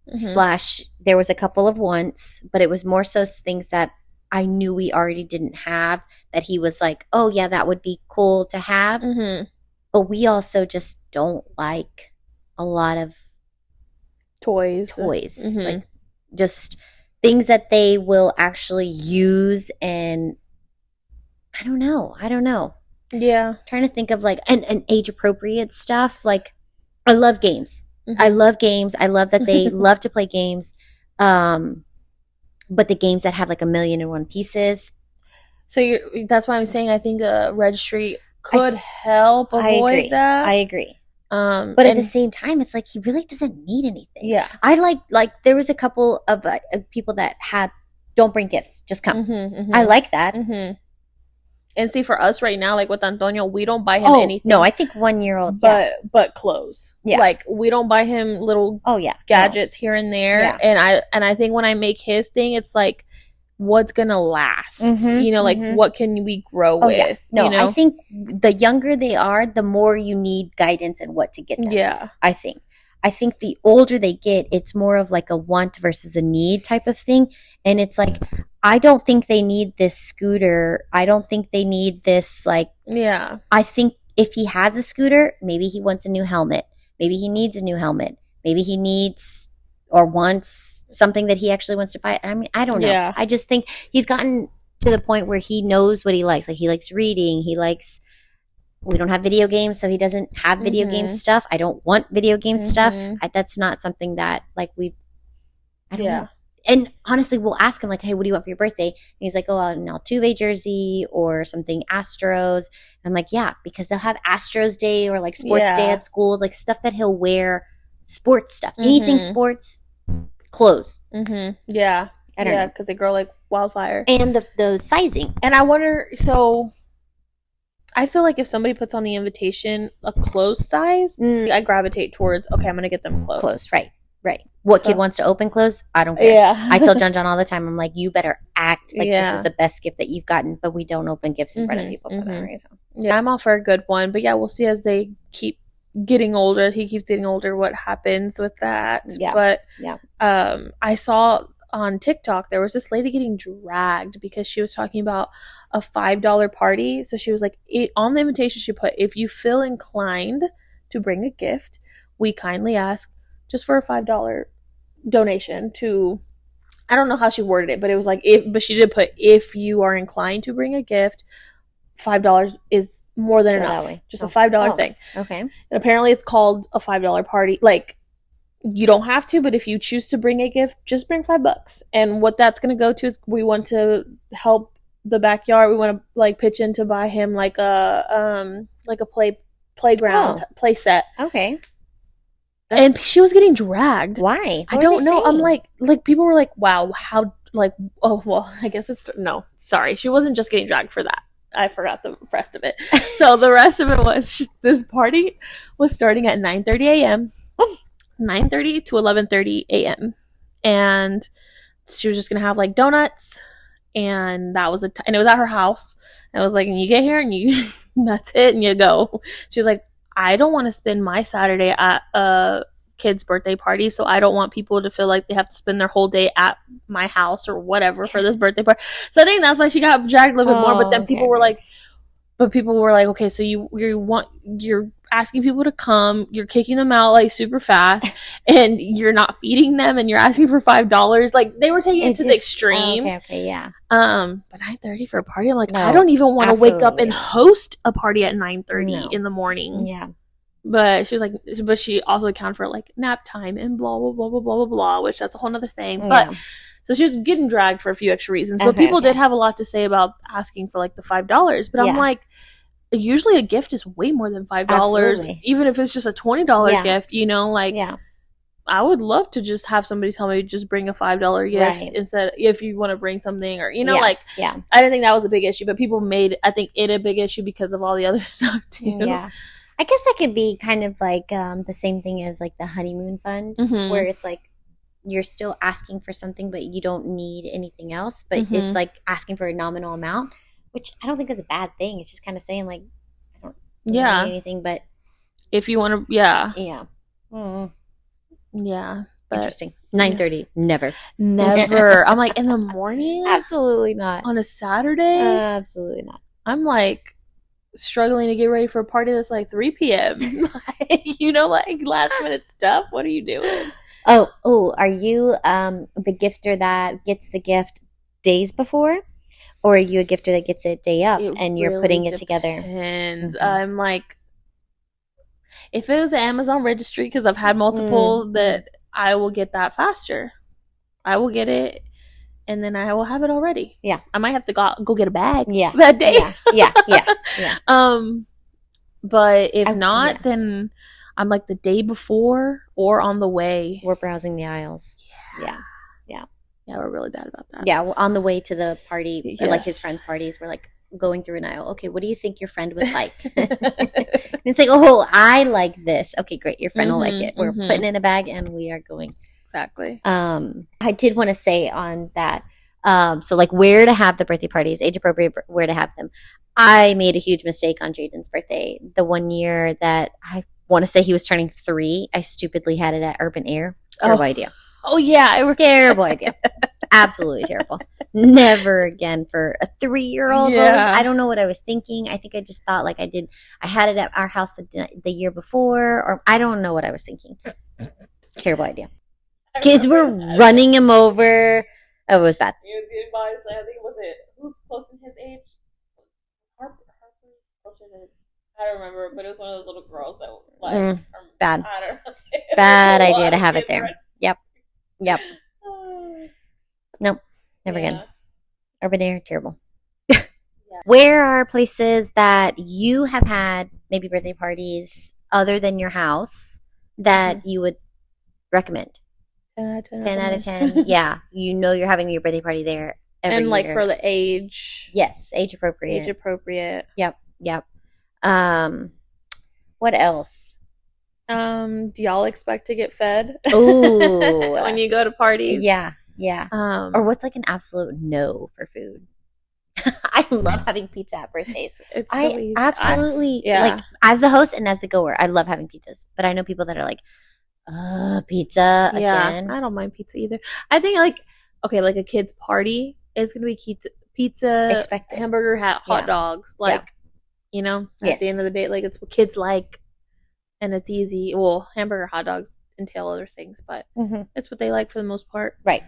/ there was a couple of wants, but it was more so things that I knew we already didn't have that he was like, oh yeah, that would be cool to have. But we also just don't like a lot of toys. Like just things that they will actually use. And I don't know. Yeah. I'm trying to think of like an age appropriate stuff. Like I love games. I love games. I love that they love to play games. But the games that have like 1,000,001 pieces. So that's why I'm saying I think a registry could help avoid that. I agree. But at the same time, it's like he really doesn't need anything. Yeah. I like there was a couple of people that had don't bring gifts, just come. I like that. And see, for us right now, like with Antonio, we don't buy him anything. No, I think 1-year-old. But clothes. Yeah. Like we don't buy him little gadgets here and there. Yeah. And I think when I make his thing, it's like what's gonna last. You know, like what can we grow with? Yeah. No, you know? I think the younger they are, the more you need guidance and what to get them. Yeah. I think the older they get, it's more of like a want versus a need type of thing. And it's like, I don't think they need this scooter. I don't think they need this, like, yeah. I think if he has a scooter, maybe he wants a new helmet. Maybe he needs a new helmet. Maybe he needs or wants something that he actually wants to buy. I mean, I don't know. Yeah. I just think he's gotten to the point where he knows what he likes. Like, he likes reading. We don't have video games, so he doesn't have video game stuff. I don't want video game stuff. That's not something that, like, I don't know. And honestly, we'll ask him, like, hey, what do you want for your birthday? And he's like, oh, an Altuve jersey or something Astros. And I'm like, yeah, because they'll have Astros Day or, like, sports day at schools, like, stuff that he'll wear, sports stuff. Anything sports, clothes. Yeah. I don't know. Because they grow like wildfire. And the sizing. And I wonder, so I feel like if somebody puts on the invitation a clothes size, I gravitate towards, okay, I'm going to get them clothes. Clothes, right. What kid wants to open clothes? I don't care. Yeah. I tell John all the time, I'm like, you better act like this is the best gift that you've gotten, but we don't open gifts in front of people for that reason. Yeah, I'm all for a good one. But yeah, we'll see as they keep getting older, as he keeps getting older, what happens with that. Yeah. But I saw on TikTok, there was this lady getting dragged because she was talking about a $5 party. So she was like, on the invitation she put, if you feel inclined to bring a gift, we kindly ask just for a $5 donation to, I don't know how she worded it, but it was like, but she did put, if you are inclined to bring a gift, $5 is more than enough. Just a $5 thing. Okay. And apparently it's called a $5 party. Like, you don't have to, but if you choose to bring a gift, just bring $5. And what that's going to go to is, we want to help the backyard. We want to, like, pitch in to buy him like a playground play set. Okay. And she was getting dragged. Why? I don't know. I'm like people were like, wow, how, like, oh, well, I guess it's, no, sorry. She wasn't just getting dragged for that. I forgot the rest of it. So the rest of it was, this party was starting at 9:30 a.m., 9:30 to 11:30 a.m. And she was just going to have, like, donuts. And that was and it was at her house. And I was like, and you get here and you, that's it, and you go. She was like, I don't want to spend my Saturday at a kid's birthday party, so I don't want people to feel like they have to spend their whole day at my house or whatever for this birthday party. So I think that's why she got dragged a little bit more. But then people were like, okay, so you're asking people to come, you're kicking them out, like, super fast, and you're not feeding them, and you're asking for $5. Like, they were taking it to the extreme. Okay, yeah. But 9:30 for a party, I'm like, no, I don't even want to wake up and host a party at 9:30 in the morning. Yeah. But she was like, but she also accounted for, like, nap time and blah blah blah blah blah blah blah, which that's a whole nother thing. But so she was getting dragged for a few extra reasons. But people did have a lot to say about asking for, like, the $5. But I'm like, usually a gift is way more than $5, even if it's just a $20 gift, you know, like, I would love to just have somebody tell me, just bring a $5 gift instead, if you want to bring something, or, you know, I didn't think that was a big issue, but people made, I think, it a big issue because of all the other stuff too. Yeah. I guess that could be kind of like the same thing as, like, the honeymoon fund, where it's like, you're still asking for something, but you don't need anything else, but it's like asking for a nominal amount, which I don't think is a bad thing. It's just kind of saying, like, I don't need anything, but if you want to, yeah. But interesting. 9:30, never. I'm like, in the morning? Absolutely not. On a Saturday? Absolutely not. I'm like struggling to get ready for a party that's like 3 p.m. You know, like, last minute stuff. What are you doing? Oh, are you the gifter that gets the gift days before? Or are you a gifter that gets it day up and you're really putting it together? Depends. I'm like, if it was an Amazon registry, because I've had multiple, that I will get that faster. I will get it, and then I will have it already. Yeah. I might have to go get a bag that day. Yeah. But if not, then I'm like the day before or on the way. We're browsing the aisles. Yeah, we're really bad about that. Yeah, on the way to the party, or, like, his friends' parties, we're, like, going through an aisle. Okay, what do you think your friend would like? And it's like, oh, I like this. Okay, great. Your friend will like it. We're putting it in a bag, and we are going. Exactly. I did want to say on that, so, like, where to have the birthday parties, age appropriate, where to have them. I made a huge mistake on Jaden's birthday. The one year that I want to say he was turning 3, I stupidly had it at Urban Air. Terrible idea. Oh yeah, terrible idea. Absolutely terrible. Never again for a 3-year-old. Yeah. I don't know what I was thinking. I think I just thought like I had it at our house the year before, or I don't know what I was thinking. Terrible idea. Kids were running him over. Oh, it was bad. He was getting by. I think who's close in his age? Harper's closer to. I don't remember, but it was one of those little girls that like bad. I don't know. Bad idea to have it there. Yep. Nope. Never again. Urban Air, terrible. Yeah. Where are places that you have had maybe birthday parties other than your house that you would recommend? 10 out of 10. Yeah. You know you're having your birthday party there every like year. For the age. Yes. Age appropriate. Yep. What else? Do y'all expect to get fed? Ooh. When you go to parties? Yeah. Or what's like an absolute no for food? I love having pizza at birthdays. It's so easy. Absolutely like as the host and as the goer, I love having pizzas. But I know people that are like, pizza again. I don't mind pizza either. I think like a kid's party is gonna be pizza, expected, hamburger, hot dogs. Like you know, at the end of the day, like it's what kids like. And it's easy. Well, hamburger, hot dogs entail other things, but it's what they like for the most part. Right.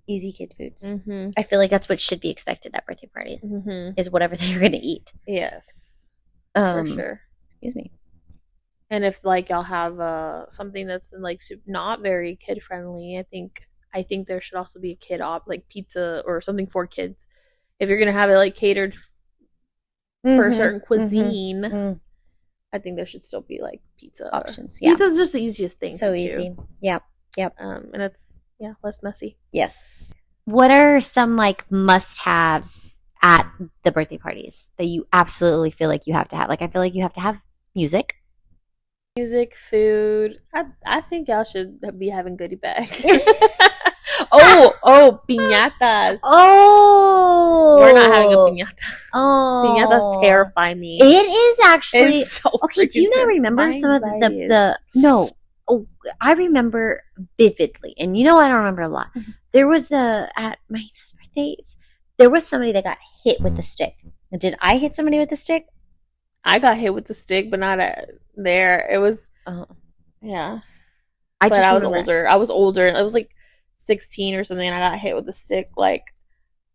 Easy kid foods. Mm-hmm. I feel like that's what should be expected at birthday parties, is whatever they're going to eat. Yes. For sure. Excuse me. And if like y'all have something that's like not very kid friendly, I think there should also be a kid like pizza or something for kids. If you're going to have it like catered for a certain cuisine. I think there should still be like pizza options. Yeah, pizza's just the easiest thing. So easy. Yep. And it's less messy. Yes. What are some like must-haves at the birthday parties that you absolutely feel like you have to have? Like I feel like you have to have music, food. I think y'all should be having goodie bags. Oh, piñatas. Oh, we're not having a piñata. Oh, piñatas terrify me. It is actually. It's so okay, do you not remember some of the no? Oh, I remember vividly, and you know I don't remember a lot. There was at my birthdays, there was somebody that got hit with the stick. Did I hit somebody with the stick? I got hit with the stick, but not there. It was. Yeah. I was older. I was older. It was like 16 or something, and I got hit with a stick. Like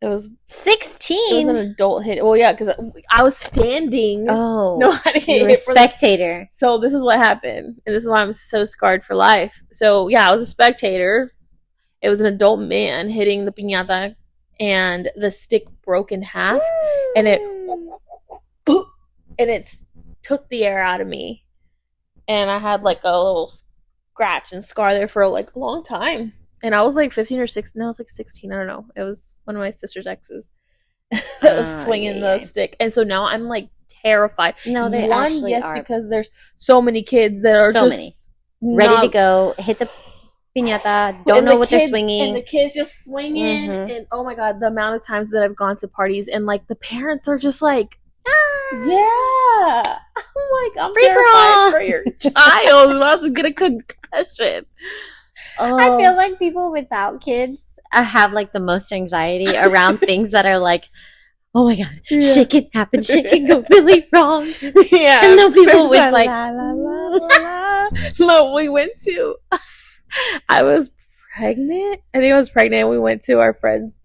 it was 16. It was an adult hit. Well, yeah, because I was standing. Oh, no, I didn't you were a spectator. So this is what happened, and this is why I'm so scarred for life. So yeah, I was a spectator. It was an adult man hitting the piñata, and the stick broke in half, and it took the air out of me, and I had like a little scratch and scar there for like a long time. And I was like 15 or 16. No, I was like 16. I don't know. It was one of my sister's exes that was swinging the stick. And so now I'm like terrified. No, they actually are. Because there's so many kids that are just ready to go, hit the piñata, don't know what they're swinging. And the kids just swinging. And oh my God, the amount of times that I've gone to parties and like the parents are just like, yeah. I'm like, I'm terrified for your child who's about to get a concussion. I feel like people without kids have like the most anxiety around things that are like, oh my God, shit can happen, shit can go really wrong. Yeah. And then people with like, no, we went to, I was pregnant. I think I was pregnant. We went to our friend's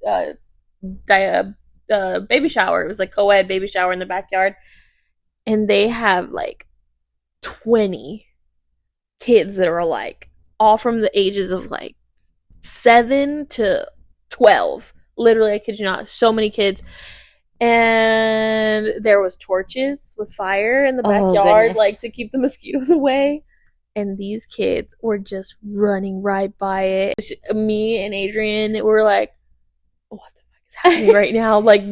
baby shower. It was like co-ed baby shower in the backyard. And they have like 20 kids that are like, all from the ages of like 7 to 12. Literally, I kid you not, so many kids. And there was torches with fire in the backyard, like to keep the mosquitoes away. And these kids were just running right by it. Me and Adrian were like, what the fuck is happening right now? Like,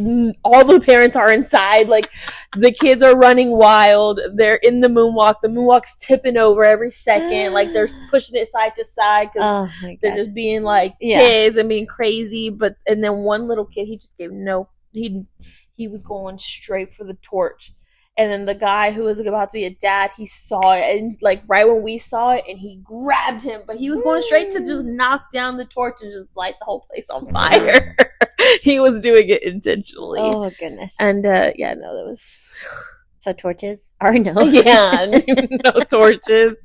all the parents are inside. Like, the kids are running wild. They're in the moonwalk. The moonwalk's tipping over every second. Like, they're pushing it side to side because they're just being like kids and being crazy. And then one little kid, he just gave he was going straight for the torch. And then the guy who was about to be a dad, he saw it, and like right when we saw it, and he grabbed him, but he was going straight to just knock down the torch and just light the whole place on fire. He was doing it intentionally. Oh goodness. And that was so torches are no. Yeah, no torches.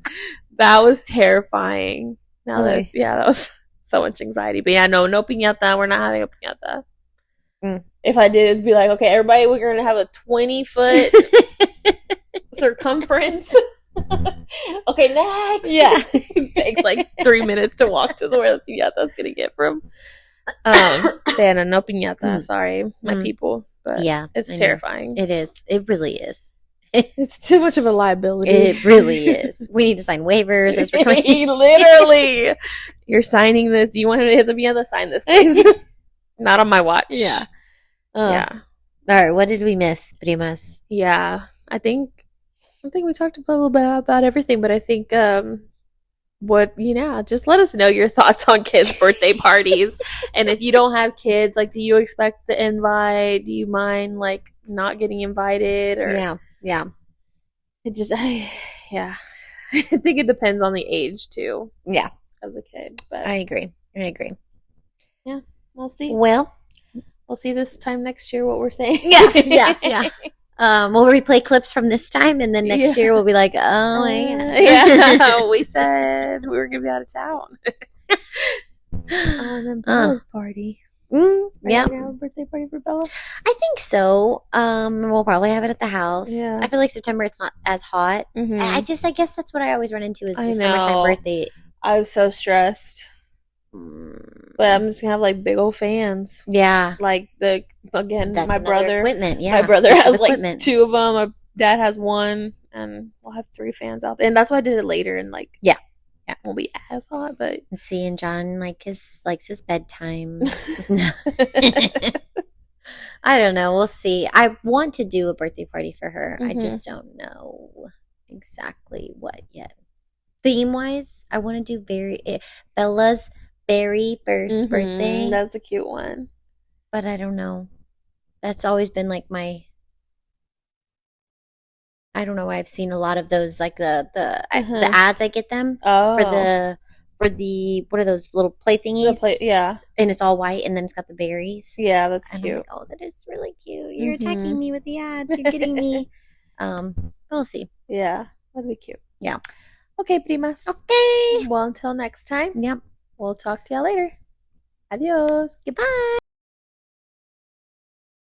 That was terrifying. That was so much anxiety. But yeah, no piñata. We're not having a piñata. If I did, it'd be like, okay, everybody, we're gonna have a 20-foot circumference. Okay, next. Yeah. It takes like 3 minutes to walk to where the piñata's gonna get from. No piñata. Sorry, my people. But yeah, it's terrifying. It is. It really is. It's too much of a liability. It really is. We need to sign waivers as we're coming. Literally. You're signing this. Do you want him to hit the piñata? Sign this, please. Not on my watch. Yeah. Yeah. All right. What did we miss, Primas? Yeah. I think we talked a little bit about everything, but I think just let us know your thoughts on kids' birthday parties. And if you don't have kids, like, do you expect the invite? Do you mind like not getting invited? Or yeah. It just I think it depends on the age too. Yeah. Of the kid. But I agree. Yeah. We'll see. Well, we'll see this time next year what we're saying. Yeah. We'll replay clips from this time, and then next year we'll be like, oh my God. We said we were gonna be out of town. And then Bella's party. Yeah. Have a birthday party for Bella? I think so. We'll probably have it at the house. Yeah. I feel like September it's not as hot. Mm-hmm. I guess that's what I always run into is the summertime birthday. I was so stressed. But I'm just gonna have like big old fans. Yeah. Like my brother. Equipment. Yeah. My brother has like 2 of them. My dad has 1, and we'll have 3 fans out there. And that's why I did it later. And like, yeah, it won't be as hot. But and John likes his bedtime. I don't know. We'll see. I want to do a birthday party for her. Mm-hmm. I just don't know exactly what yet. Theme wise, I want to do Bella's very first birthday. That's a cute one. But I don't know. That's always been like I don't know. I've seen a lot of those, like the ads. I get them for the what are those little play thingies? And it's all white, and then it's got the berries. Yeah, that's cute. I'm like, oh, that is really cute. You're attacking me with the ads. You're getting me. We'll see. Yeah, that'd be cute. Yeah. Okay, primas. Okay. Well, until next time. Yep. We'll talk to y'all later. Adios. Goodbye.